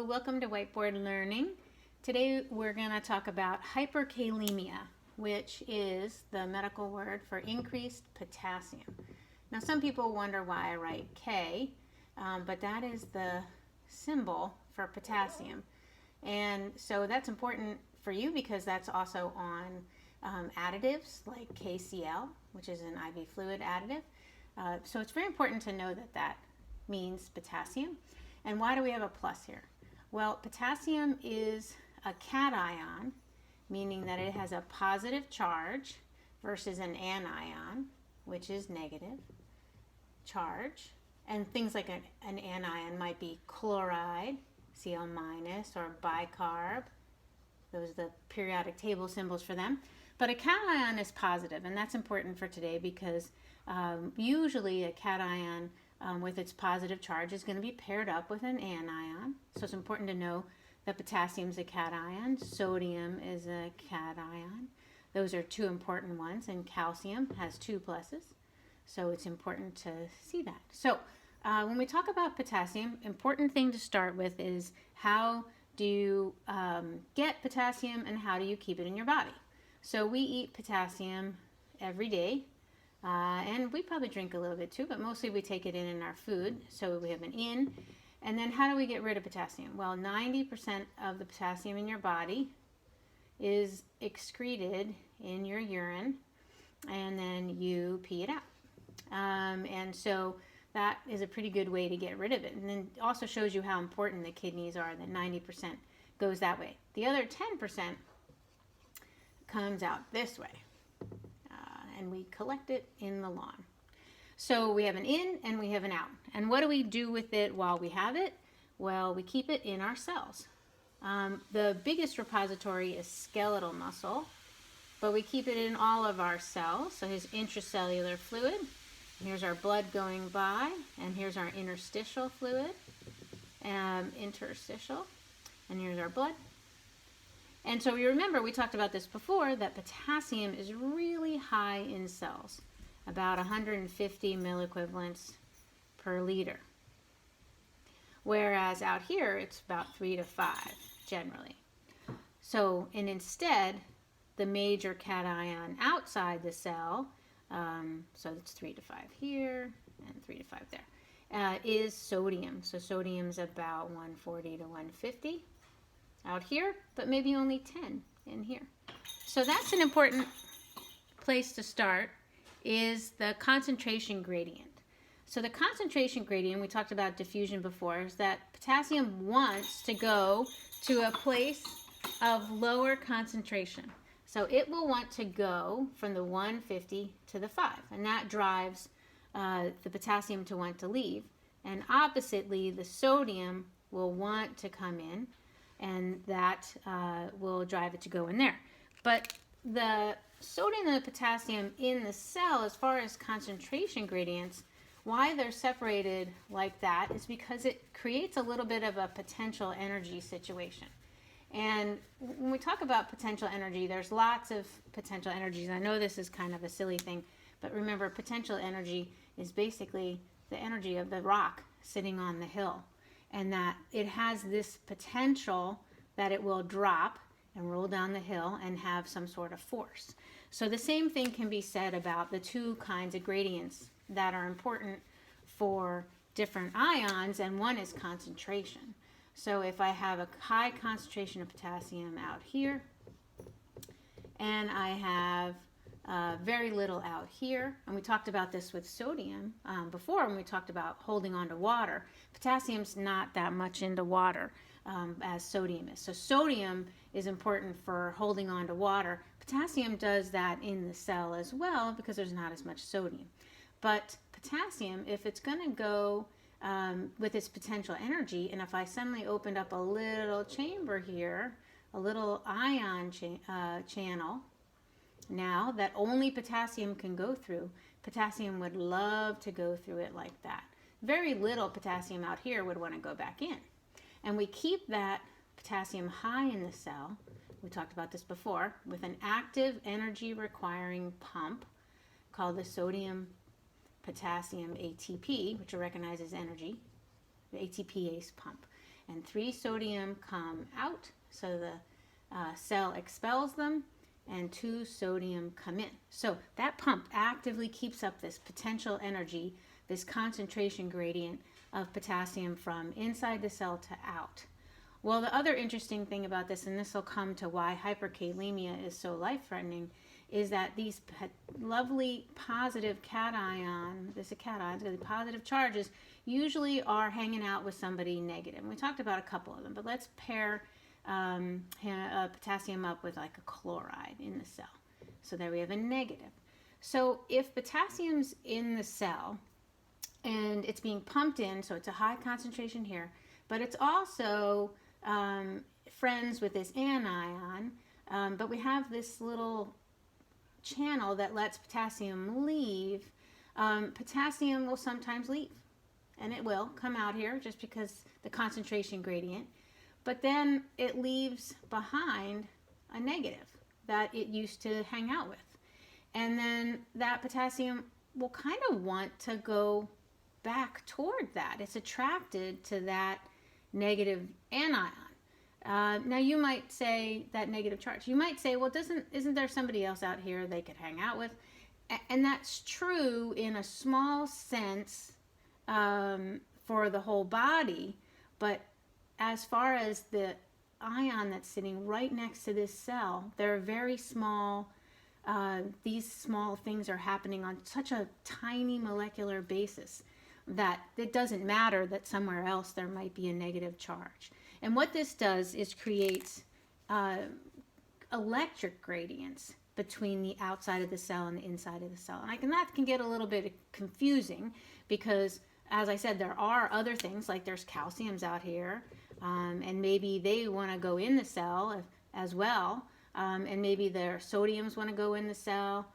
welcome to Whiteboard Learning. Today we're going to talk about hyperkalemia, which is the medical word for increased potassium. Now some people wonder why I write K, but that is the symbol for potassium. And so that's important for you because that's also on additives like KCl, which is an IV fluid additive. So it's very important to know that that means potassium. And why do we have a plus here? Well, potassium is a cation, meaning that it has a positive charge versus an anion, which is negative charge. And things like an anion might be chloride, Cl minus, or bicarb. Those are the periodic table symbols for them. But a cation is positive, and that's important for today because usually a cation with its positive charge is going to be paired up with an anion. So it's important to know that potassium is a cation, sodium is a cation. Those are two important ones, and calcium has two pluses. So it's important to see that. So when we talk about potassium, important thing to start with is how do you get potassium and how do you keep it in your body? So we eat potassium every day. And we probably drink a little bit too, but mostly we take it in our food. So we have an in. And then how do we get rid of potassium? Well, 90% of the potassium in your body is excreted in your urine, and then you pee it out. And so that is a pretty good way to get rid of it. And then it also shows you how important the kidneys are, that 90% goes that way. The other 10% comes out this way. And we collect it in the lawn. So we have an in and we have an out. And what do we do with it while we have it? Well, we keep it in our cells. The biggest repository is skeletal muscle, but we keep it in all of our cells. So here's intracellular fluid. Here's our blood going by, and here's our interstitial fluid, interstitial, and here's our blood. And so you remember, we talked about this before, that potassium is really high in cells, about 150 milliequivalents per liter. Whereas out here, it's about 3 to 5 generally. So, and instead, the major cation outside the cell, so it's 3 to 5 here and 3 to 5 there, is sodium. So sodium's about 140 to 150. Out here, but maybe only 10 in here. So that's an important place to start, is the concentration gradient. So the concentration gradient, we talked about diffusion before, is that potassium wants to go to a place of lower concentration. So it will want to go from the 150 to the 5, and that drives the potassium to want to leave. And oppositely, the sodium will want to come in, and that will drive it to go in there. But the sodium and the potassium in the cell, as far as concentration gradients, why they're separated like that is because it creates a little bit of a potential energy situation. And when we talk about potential energy, there's lots of potential energies. I know this is kind of a silly thing, but remember, potential energy is basically the energy of the rock sitting on the hill. And that it has this potential that it will drop and roll down the hill and have some sort of force. So the same thing can be said about the two kinds of gradients that are important for different ions, and one is concentration. So if I have a high concentration of potassium out here, and I have very little out here, and we talked about this with sodium before when we talked about holding on to water. Potassium's not that much into water as sodium is. So sodium is important for holding on to water. Potassium does that in the cell as well because there's not as much sodium. But potassium, if it's going to go with its potential energy, and if I suddenly opened up a little chamber here, a little ion channel, now that only potassium can go through, potassium would love to go through it like that. Very little potassium out here would want to go back in. And we keep that potassium high in the cell, we talked about this before, with an active energy requiring pump called the sodium potassium ATP, which you recognize as energy, the ATPase pump. and 3 sodium come out, so the cell expels them, and 2 sodium come in. So that pump actively keeps up this potential energy, this concentration gradient of potassium from inside the cell to out. Well, the other interesting thing about this, and this will come to why hyperkalemia is so life-threatening, is that these lovely positive cations, the positive charges, usually are hanging out with somebody negative. And we talked about a couple of them, but let's pair potassium up with like a chloride in the cell. So there we have a negative. So if potassium's in the cell and it's being pumped in, so it's a high concentration here, but it's also friends with this anion, but we have this little channel that lets potassium leave. Potassium will sometimes leave, and it will come out here just because the concentration gradient, but then it leaves behind a negative that it used to hang out with, and then that potassium will kind of want to go back toward that. It's attracted to that negative anion. Now you might say that negative charge. You might say, well, isn't there somebody else out here they could hang out with? And that's true in a small sense for the whole body, but as far as the ion that's sitting right next to this cell, they're very small. These small things are happening on such a tiny molecular basis that it doesn't matter that somewhere else there might be a negative charge. And what this does is creates electric gradients between the outside of the cell and the inside of the cell. And that can get a little bit confusing because, as I said, there are other things, like there's calciums out here, and maybe they want to go in the cell as well, and maybe their sodiums want to go in the cell.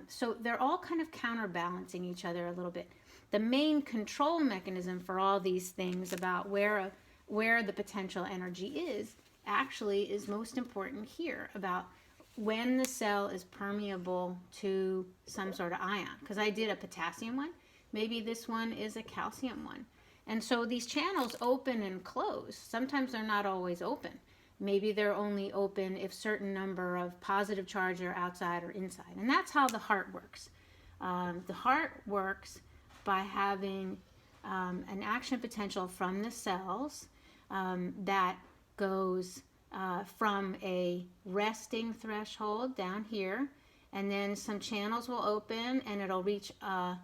So they're all kind of counterbalancing each other a little bit. The main control mechanism for all these things about where the potential energy is actually is most important here, about when the cell is permeable to some sort of ion. Because I did a potassium one, maybe this one is a calcium one. And so these channels open and close. Sometimes they're not always open. Maybe they're only open if certain number of positive charge are outside or inside. And that's how the heart works. The heart works by having an action potential from the cells that goes from a resting threshold down here, and then some channels will open and it'll reach a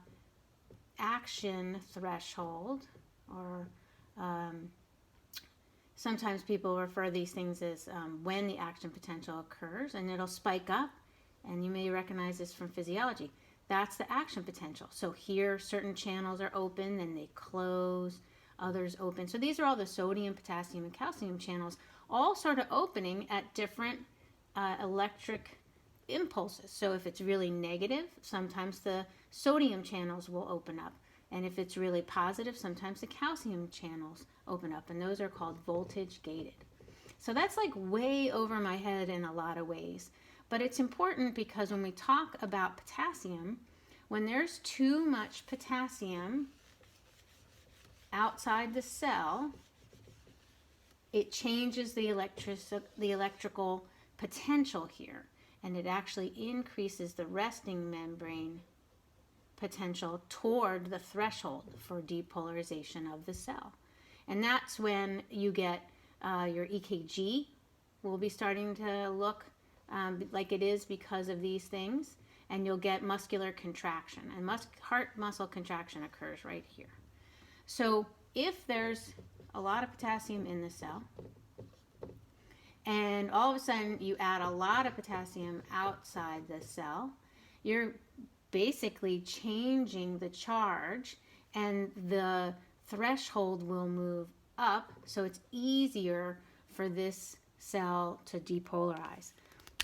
action threshold, or sometimes people refer these things as when the action potential occurs, and it'll spike up, and you may recognize this from physiology. That's the action potential. So here certain channels are open, then they close, others open. So these are all the sodium, potassium, and calcium channels, all sort of opening at different electric impulses. So if it's really negative, sometimes the sodium channels will open up. And if it's really positive, sometimes the calcium channels open up. And those are called voltage gated. So that's like way over my head in a lot of ways. But it's important because when we talk about potassium, when there's too much potassium outside the cell, it changes the electrical potential here, and it actually increases the resting membrane potential toward the threshold for depolarization of the cell. And that's when you get your EKG will be starting to look like it is because of these things, and you'll get muscular contraction, and heart muscle contraction occurs right here. So if there's a lot of potassium in the cell, and all of a sudden you add a lot of potassium outside the cell, you're basically changing the charge, and the threshold will move up, so it's easier for this cell to depolarize.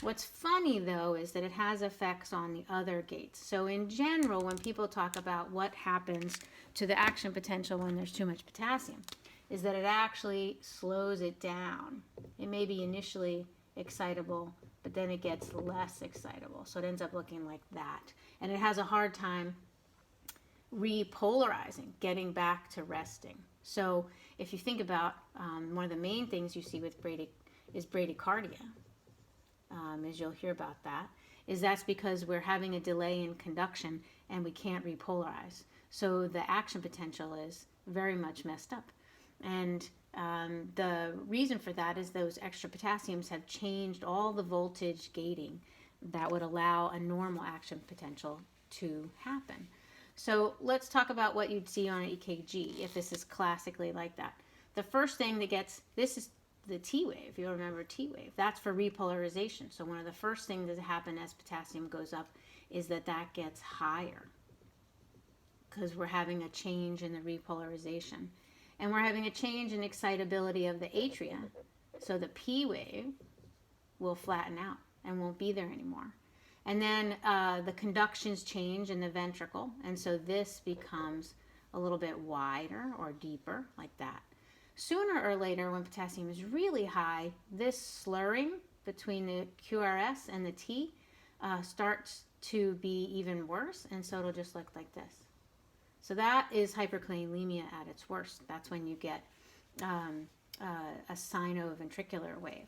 What's funny, though, is that it has effects on the other gates. So in general, when people talk about what happens to the action potential when there's too much potassium, is that it actually slows it down. It may be initially excitable, but then it gets less excitable. So it ends up looking like that. And it has a hard time repolarizing, getting back to resting. So if you think about one of the main things you see with is bradycardia, as you'll hear about that, that's because we're having a delay in conduction and we can't repolarize. So the action potential is very much messed up. And the reason for that is those extra potassiums have changed all the voltage gating that would allow a normal action potential to happen. So let's talk about what you'd see on an EKG if this is classically like that. The first thing that this is the T wave. You'll remember T wave. That's for repolarization. So one of the first things that happen as potassium goes up is that gets higher because we're having a change in the repolarization. And we're having a change in excitability of the atria. So the P wave will flatten out and won't be there anymore. And then the conductions change in the ventricle. And so this becomes a little bit wider or deeper like that. Sooner or later, when potassium is really high, this slurring between the QRS and the T starts to be even worse. And so it'll just look like this. So that is hyperkalemia at its worst. That's when you get a sinoventricular wave.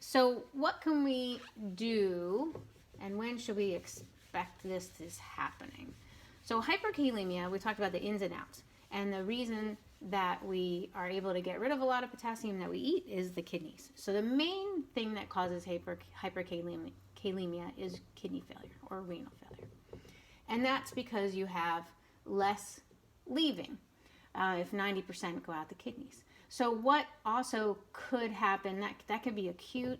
So what can we do, and when should we expect this is happening? So hyperkalemia, we talked about the ins and outs. And the reason that we are able to get rid of a lot of potassium that we eat is the kidneys. So the main thing that causes hyperkalemia is kidney failure or renal failure. And that's because you have less leaving if 90% go out the kidneys. So what also could happen, that could be acute,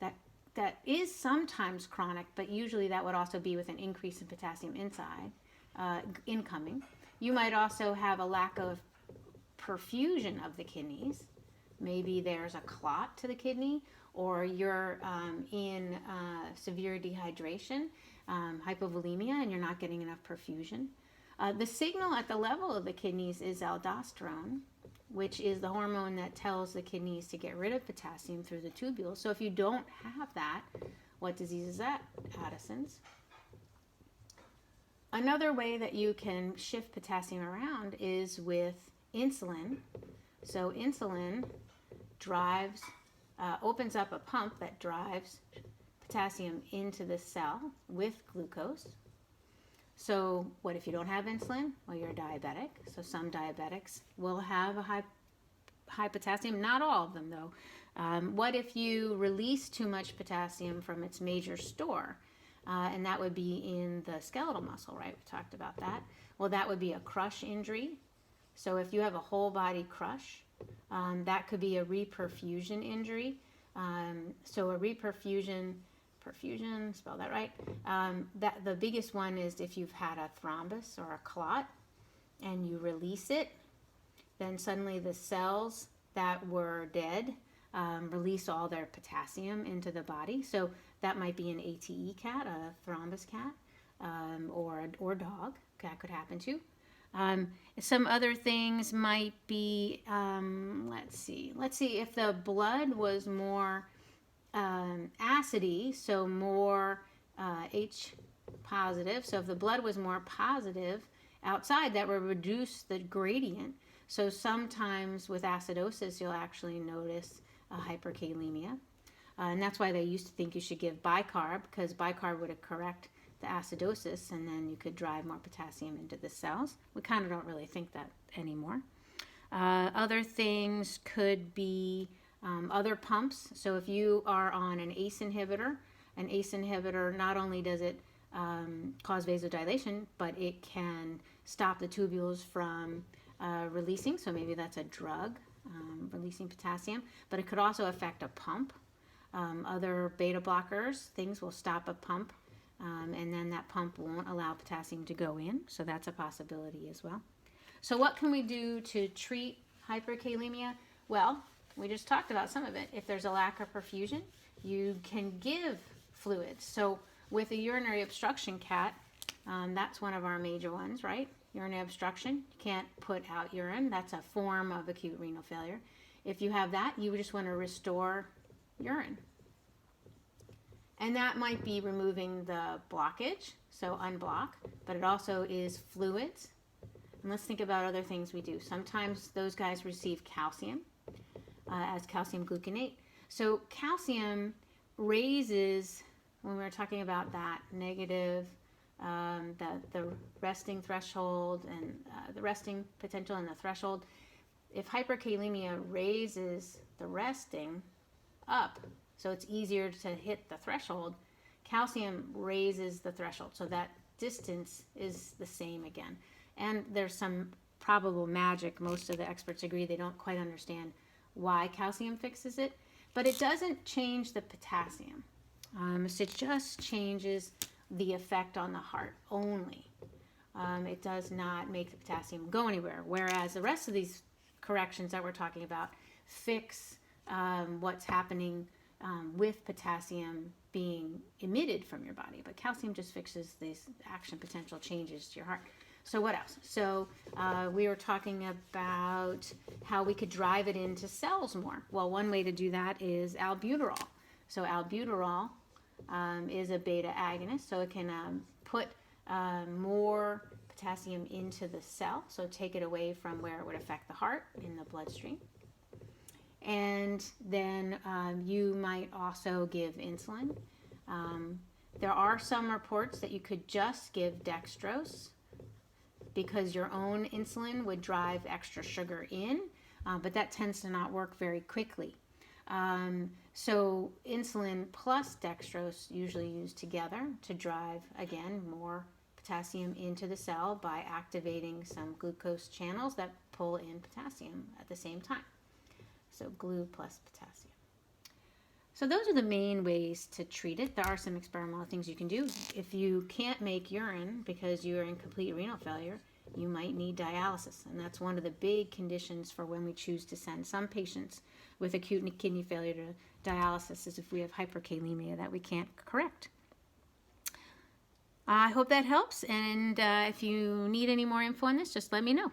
that is sometimes chronic, but usually that would also be with an increase in potassium incoming. You might also have a lack of perfusion of the kidneys. Maybe there's a clot to the kidney, or you're in severe dehydration, hypovolemia, and you're not getting enough perfusion. The signal at the level of the kidneys is aldosterone, which is the hormone that tells the kidneys to get rid of potassium through the tubules. So if you don't have that, what disease is that? Addison's. Another way that you can shift potassium around is with insulin. So insulin opens up a pump that drives potassium into the cell with glucose. So what if you don't have insulin? Well, you're diabetic. So some diabetics will have a high potassium. Not all of them, though. What if you release too much potassium from its major store? And that would be in the skeletal muscle, right? We talked about that. Well, that would be a crush injury. So if you have a whole body crush, that could be a reperfusion injury. So a perfusion, spell that right. That the biggest one is if you've had a thrombus or a clot and you release it, then suddenly the cells that were dead release all their potassium into the body. So that might be an ATE cat, a thrombus cat, or dog. That could happen too. Some other things might be, let's see if the blood was more acidy, so more H positive. So if the blood was more positive outside, that would reduce the gradient. So sometimes with acidosis, you'll actually notice a hyperkalemia. And that's why they used to think you should give bicarb, because bicarb would correct the acidosis, and then you could drive more potassium into the cells. We kind of don't really think that anymore. Other things could be other pumps. So if you are on an ACE inhibitor, not only does it cause vasodilation, but it can stop the tubules from releasing. So maybe that's a drug releasing potassium, but it could also affect a pump. Other beta blockers, things will stop a pump, and then that pump won't allow potassium to go in. So that's a possibility as well. So what can we do to treat hyperkalemia? Well, we just talked about some of it. If there's a lack of perfusion, you can give fluids. So with a urinary obstruction cat, that's one of our major ones, right? Urinary obstruction, you can't put out urine. That's a form of acute renal failure. If you have that, you just want to restore urine. And that might be removing the blockage, so unblock, but it also is fluids. And let's think about other things we do. Sometimes those guys receive calcium as calcium gluconate. So calcium raises, when we're talking about that negative, the resting threshold and the resting potential and the threshold, if hyperkalemia raises the resting up, so it's easier to hit the threshold, calcium raises the threshold. So that distance is the same again. And there's some probable magic. Most of the experts agree they don't quite understand why calcium fixes it, but it doesn't change the potassium. So it just changes the effect on the heart only. It does not make the potassium go anywhere, whereas the rest of these corrections that we're talking about fix what's happening with potassium being emitted from your body. But calcium just fixes these action potential changes to your heart. So what else? So we were talking about how we could drive it into cells more. Well, one way to do that is albuterol. So albuterol is a beta agonist, so it can put more potassium into the cell, so take it away from where it would affect the heart in the bloodstream. And then you might also give insulin. There are some reports that you could just give dextrose because your own insulin would drive extra sugar in, but that tends to not work very quickly. So insulin plus dextrose usually used together to drive, again, more potassium into the cell by activating some glucose channels that pull in potassium at the same time. So glu plus potassium. So those are the main ways to treat it. There are some experimental things you can do. If you can't make urine because you're in complete renal failure, you might need dialysis. And that's one of the big conditions for when we choose to send some patients with acute kidney failure to dialysis, is if we have hyperkalemia that we can't correct. I hope that helps. And if you need any more info on this, just let me know.